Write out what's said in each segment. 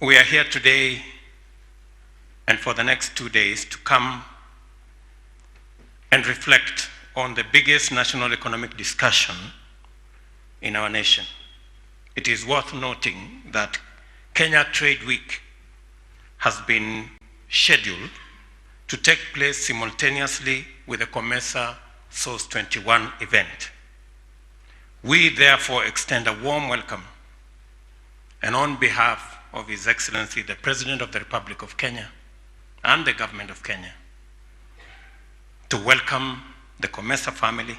We are here today and for the next 2 days to come and reflect on the biggest national economic discussion in our nation. It is worth noting that Kenya Trade Week has been scheduled to take place simultaneously with the COMESA Source 21 event. We therefore extend a warm welcome, and on behalf of His Excellency, the President of the Republic of Kenya and the Government of Kenya, to welcome the COMESA family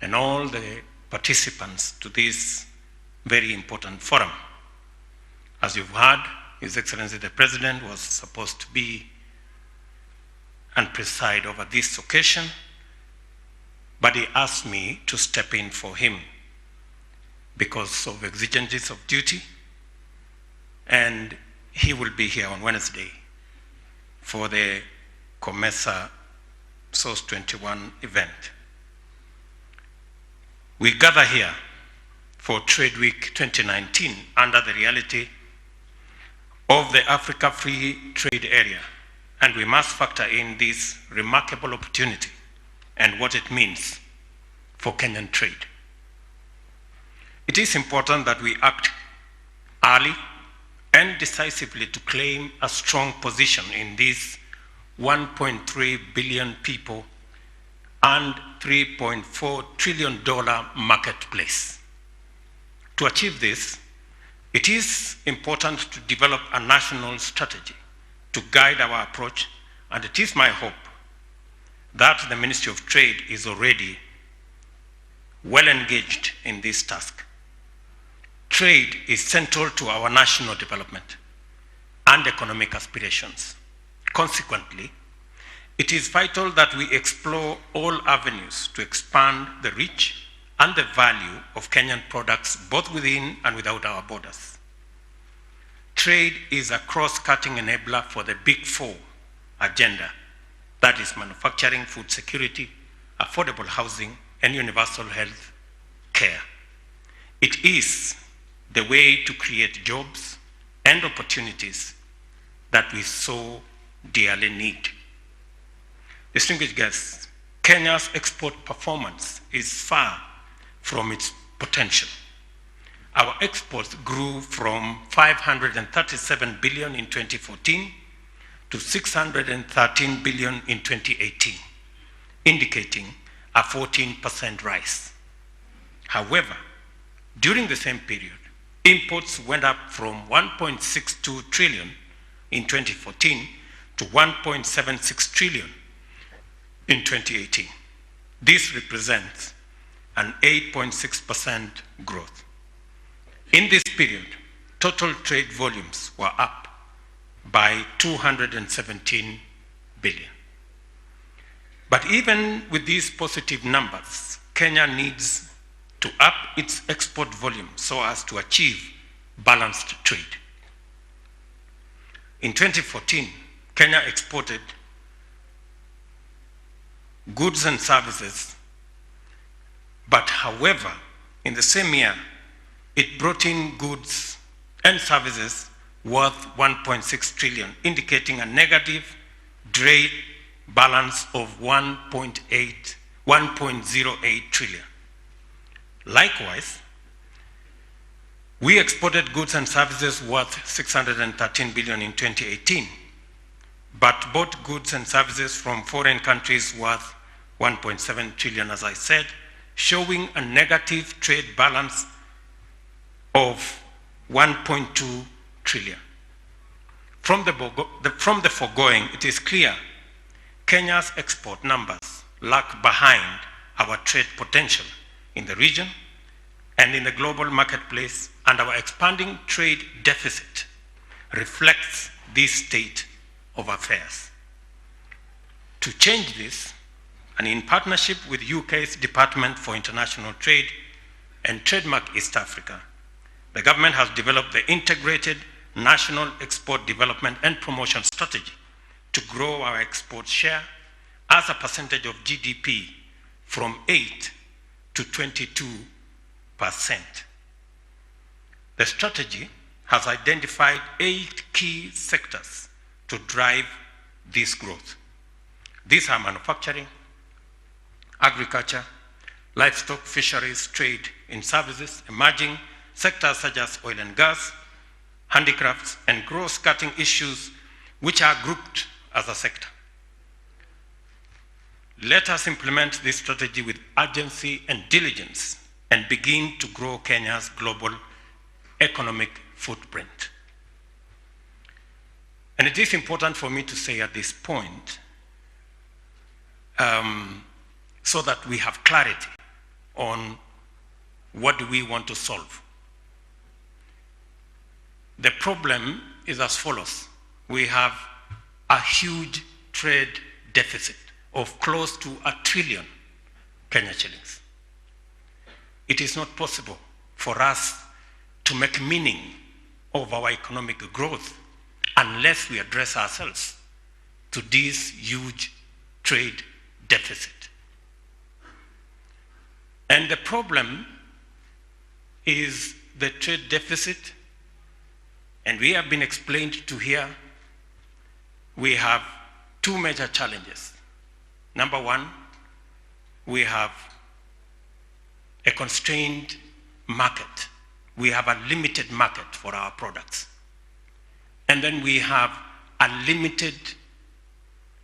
and all the participants to this very important forum. As you've heard, His Excellency the President was supposed to be and preside over this occasion, but he asked me to step in for him because of exigencies of duty, and he will be here on Wednesday for the COMESA Source 21 event. We gather here for Trade Week 2019 under the reality of the Africa Free Trade Area, and we must factor in this remarkable opportunity and what it means for Kenyan trade. It is important that we act early and decisively to claim a strong position in this 1.3 billion people and $3.4 trillion marketplace. To achieve this, it is important to develop a national strategy to guide our approach, and it is my hope that the Ministry of Trade is already well engaged in this task. Trade is central to our national development and economic aspirations. Consequently, it is vital that we explore all avenues to expand the reach and the value of Kenyan products both within and without our borders. Trade is a cross-cutting enabler for the Big Four agenda, that is manufacturing, food security, affordable housing, and universal health care. It is the way to create jobs and opportunities that we so dearly need. Distinguished guests, Kenya's export performance is far from its potential. Our exports grew from 537 billion in 2014 to 613 billion in 2018, indicating a 14% rise. However, during the same period, imports went up from 1.62 trillion in 2014 to 1.76 trillion in 2018. This represents an 8.6% growth. In this period, total trade volumes were up by 217 billion. But even with these positive numbers, Kenya needs to up its export volume so as to achieve balanced trade. In 2014, Kenya exported goods and services, but however, in the same year, it brought in goods and services worth 1.6 trillion, indicating a negative trade balance of 1.08 trillion. Likewise, we exported goods and services worth 613 billion in 2018, but bought goods and services from foreign countries worth 1.7 trillion, as I said, showing a negative trade balance of 1.2 trillion. From the foregoing, it is clear Kenya's export numbers lag behind our trade potential in the region and in the global marketplace, and our expanding trade deficit reflects this state of affairs. To change this, and in partnership with UK's Department for International Trade and Trademark East Africa, the government has developed the Integrated National Export Development and Promotion Strategy to grow our export share as a percentage of GDP from 8 to 22%. The strategy has identified 8 key sectors to drive this growth. These are manufacturing, agriculture, livestock, fisheries, trade in services, emerging sectors such as oil and gas, handicrafts, and cross-cutting issues which are grouped as a sector. Let us implement this strategy with urgency and diligence and begin to grow Kenya's global economic footprint. And it is important for me to say at this point, so that we have clarity on what do we want to solve. The problem is as follows. We have a huge trade deficit of close to 1 trillion Kenya shillings. It is not possible for us to make meaning of our economic growth unless we address ourselves to this huge trade deficit. And the problem is the trade deficit, and we have been explained to here, we have 2 major challenges. Number one, we have a constrained market. We have a limited market for our products. And then we have a limited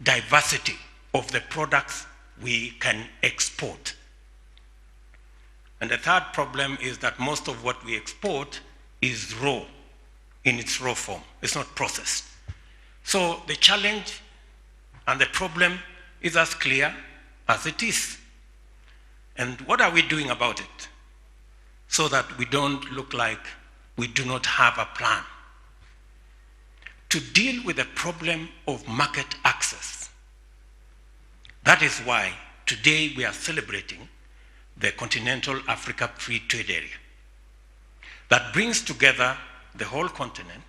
diversity of the products we can export. And the third problem is that most of what we export is raw, in its raw form. It's not processed. So the challenge and the problem is as clear as it is. And what are we doing about it so that we don't look like we do not have a plan? To deal with the problem of market access. That is why today we are celebrating the Continental Africa Free Trade Area that brings together the whole continent,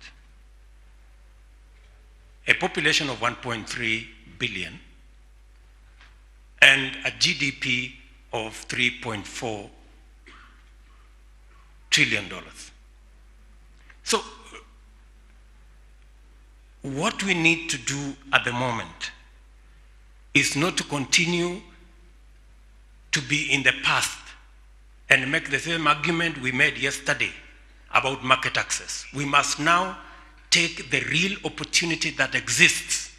a population of 1.3 billion, and a GDP of $3.4 trillion. So what we need to do at the moment is not to continue to be in the past and make the same argument we made yesterday about market access. We must now take the real opportunity that exists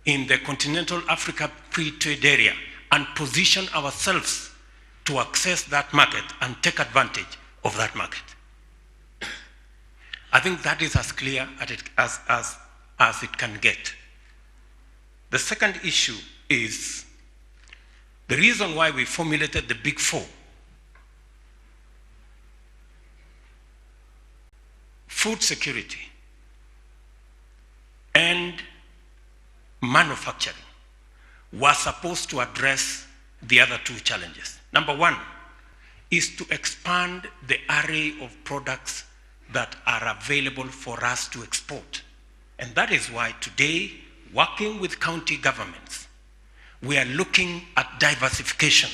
in the Continental Africa Free Trade Area and position ourselves to access that market and take advantage of that market. I think that is as clear as it can get. The second issue is the reason why we formulated the Big Four. Food security and manufacturing were supposed to address the other 2 challenges. Number one is to expand the array of products that are available for us to export. And that is why today, working with county governments, we are looking at diversification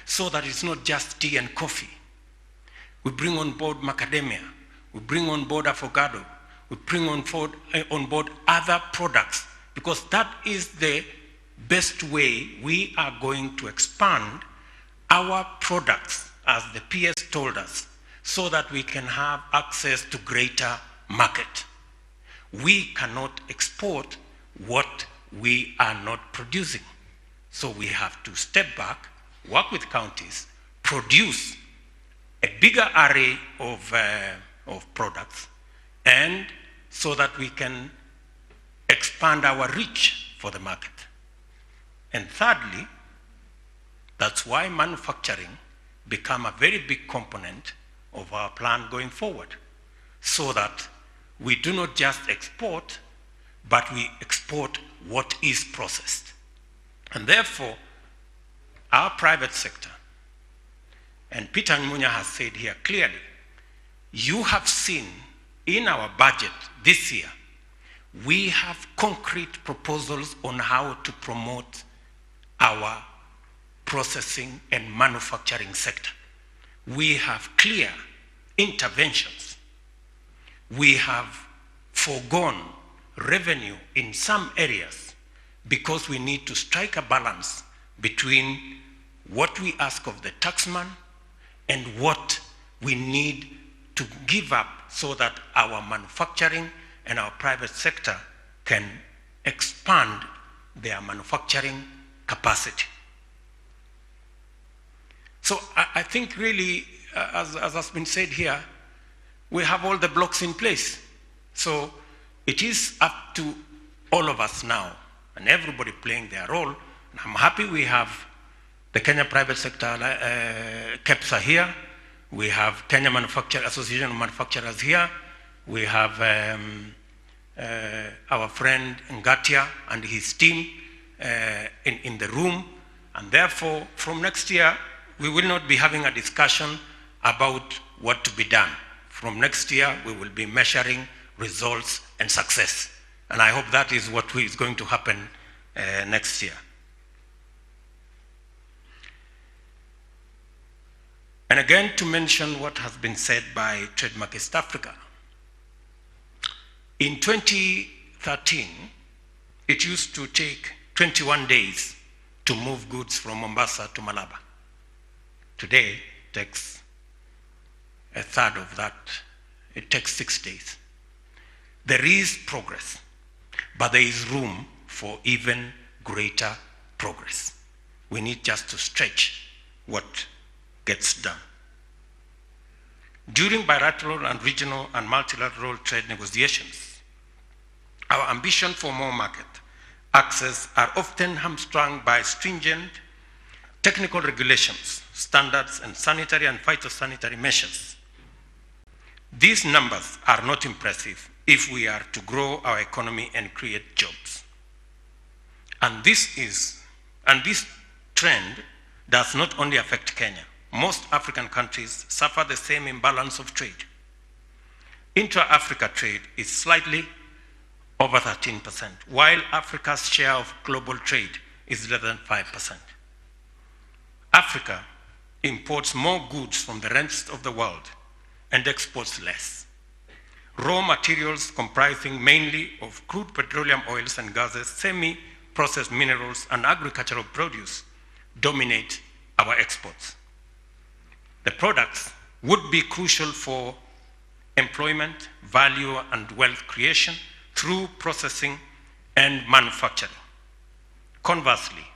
so that it's not just tea and coffee. We bring on board macadamia, we bring on board avocado, we bring on board other products, because that is the best way we are going to expand our products, as the PS told us, so that we can have access to greater market. We cannot export what we are not producing. So we have to step back, work with counties, produce a bigger array of products, and so that we can expand our reach for the market. And thirdly, that's why manufacturing become a very big component of our plan going forward, so that we do not just export, but we export what is processed. And therefore, our private sector, and Peter Munya has said here clearly, you have seen in our budget this year, we have concrete proposals on how to promote our processing and manufacturing sector. We have clear interventions we have foregone revenue in some areas because we need to strike a balance between what we ask of the taxman and what we need to give up so that our manufacturing and our private sector can expand their manufacturing capacity. So I think really, as has been said here, we have all the blocks in place. So it is up to all of us now, and everybody playing their role. And I'm happy we have the Kenya Private Sector KEPSA here. We have Kenya Association of Manufacturers here. We have our friend Ngatia and his team in the room. And therefore, from next year, we will not be having a discussion about what to be done. From next year, we will be measuring results and success. And I hope that is what is going to happen next year. And again, to mention what has been said by Trademark East Africa. In 2013, it used to take 21 days to move goods from Mombasa to Malaba. Today, it takes a third of that. It takes 6 days. There is progress, but there is room for even greater progress. We need just to stretch what gets done. During bilateral and regional and multilateral trade negotiations, our ambition for more market access are often hamstrung by stringent technical regulations, standards, and sanitary and phytosanitary measures. These numbers are not impressive if we are to grow our economy and create jobs. And this trend does not only affect Kenya. Most African countries suffer the same imbalance of trade. Intra-Africa trade is slightly over 13%, while Africa's share of global trade is less than 5%. Africa imports more goods from the rest of the world and exports less. Raw materials comprising mainly of crude petroleum oils and gases, semi-processed minerals, and agricultural produce dominate our exports. The products would be crucial for employment, value, and wealth creation through processing and manufacturing. Conversely,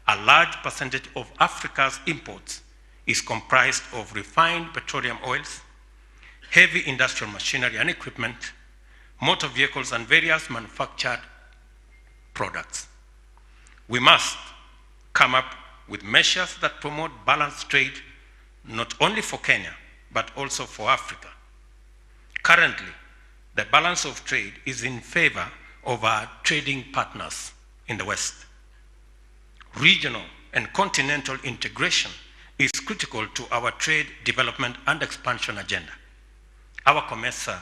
a large percentage of Africa's imports is comprised of refined petroleum oils, heavy industrial machinery and equipment, motor vehicles, and various manufactured products. We must come up with measures that promote balanced trade, not only for Kenya, but also for Africa. Currently, the balance of trade is in favor of our trading partners in the West. Regional and continental integration is critical to our trade development and expansion agenda. Our COMESA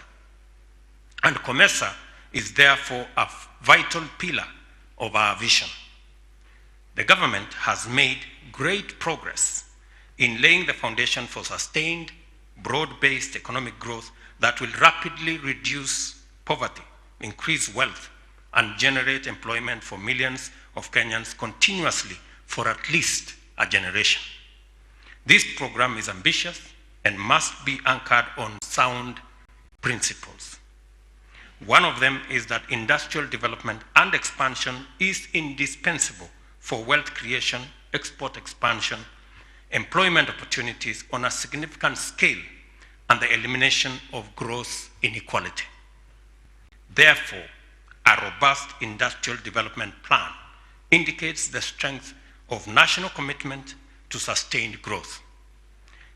is therefore a vital pillar of our vision. The government has made great progress in laying the foundation for sustained, broad-based economic growth that will rapidly reduce poverty, increase wealth, and generate employment for millions of Kenyans continuously for at least a generation. This program is ambitious and must be anchored on sound principles. One of them is that industrial development and expansion is indispensable for wealth creation, export expansion, employment opportunities on a significant scale, and the elimination of gross inequality. Therefore, a robust industrial development plan indicates the strength of national commitment to sustained growth.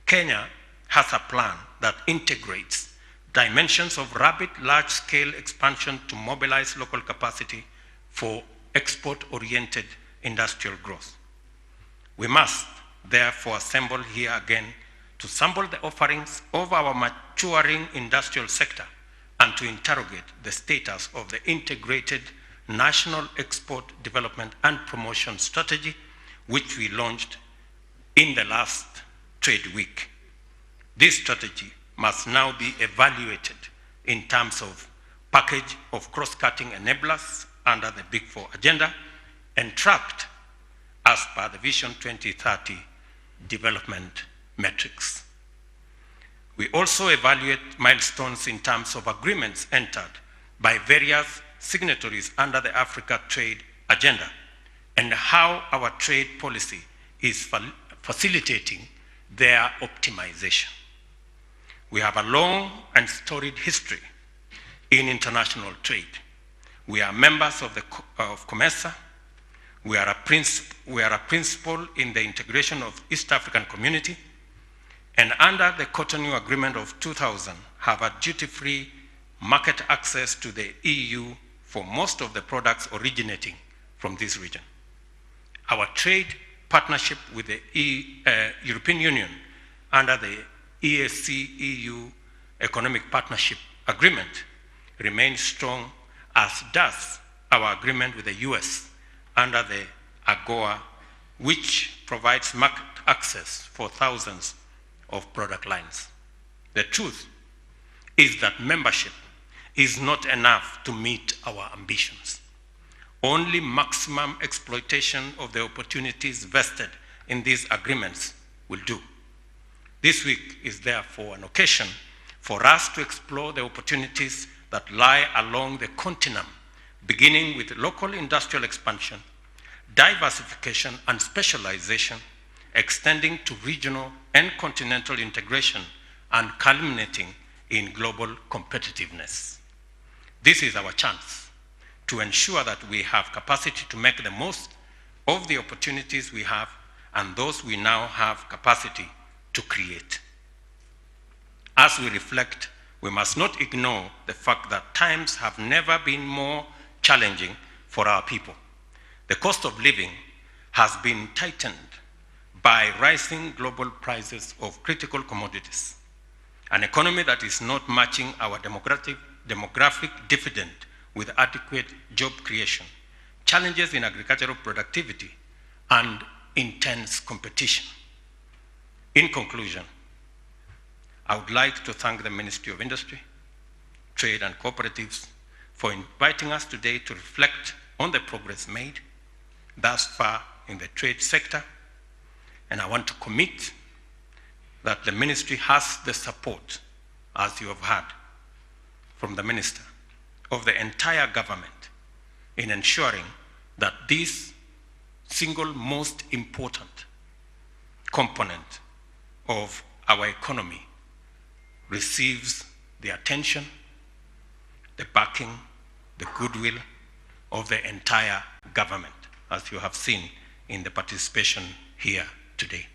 Kenya has a plan that integrates dimensions of rapid large-scale expansion to mobilize local capacity for export-oriented industrial growth. We must therefore assemble here again to sample the offerings of our maturing industrial sector and to interrogate the status of the integrated national export development and promotion strategy, which we launched in the last trade week. This strategy must now be evaluated in terms of package of cross-cutting enablers under the Big Four agenda and tracked as per the Vision 2030 development metrics. We also evaluate milestones in terms of agreements entered by various signatories under the Africa Trade Agenda and how our trade policy is facilitating their optimization. We have a long and storied history in international trade. We are members of COMESA. We are a principal in the integration of East African Community, and under the Cotonou Agreement of 2000, have a duty-free market access to the EU for most of the products originating from this region. Our trade partnership with the European Union under the EAC-EU Economic Partnership Agreement remains strong, as does our agreement with the US under the AGOA, which provides market access for thousands of product lines. The truth is that membership is not enough to meet our ambitions. Only maximum exploitation of the opportunities vested in these agreements will do. This week is therefore an occasion for us to explore the opportunities that lie along the continuum, beginning with local industrial expansion, diversification and specialization, extending to regional and continental integration, and culminating in global competitiveness. This is our chance to ensure that we have capacity to make the most of the opportunities we have and those we now have capacity to create. As we reflect, we must not ignore the fact that times have never been more challenging for our people. The cost of living has been tightened by rising global prices of critical commodities, an economy that is not matching our demographic dividend with adequate job creation, challenges in agricultural productivity, and intense competition. In conclusion, I would like to thank the Ministry of Industry, Trade and Cooperatives for inviting us today to reflect on the progress made thus far in the trade sector, and I want to commit that the ministry has the support, as you have heard from the Minister, of the entire government in ensuring that this single most important component of our economy receives the attention, the backing, the goodwill of the entire government, as you have seen in the participation here today.